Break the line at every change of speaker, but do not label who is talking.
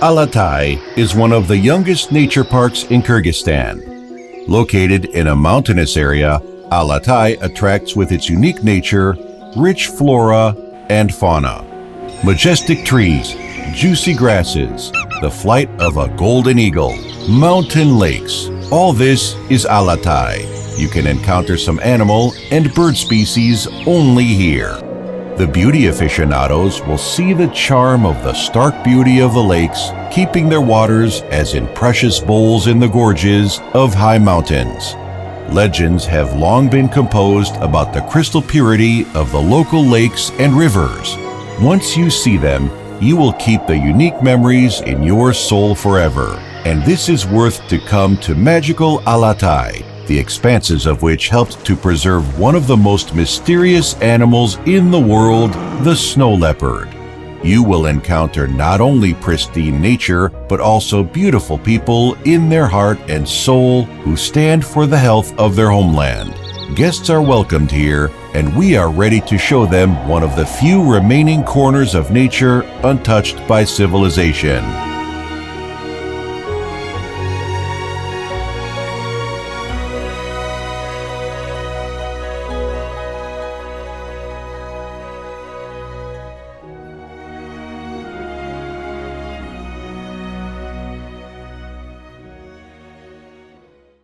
Altai is one of the youngest nature parks in Kyrgyzstan. Located in a mountainous area, Altai attracts with its unique nature, rich flora and fauna. Majestic trees, juicy grasses, the flight of a golden eagle, mountain lakes. All this is Altai. You can encounter some animal and bird species only here. The beauty aficionados will see the charm of the stark beauty of the lakes, keeping their waters as in precious bowls in the gorges of high mountains. Legends have long been composed about the crystal purity of the local lakes and rivers. Once you see them, you will keep the unique memories in your soul forever. And this is worth to come to magical Altai, the expanses of which helped to preserve one of the most mysterious animals in the world, the snow leopard. You will encounter not only pristine nature, but also beautiful people in their heart and soul who stand for the health of their homeland. Guests are welcomed here, and we are ready to show them one of the few remaining corners of nature untouched by civilization.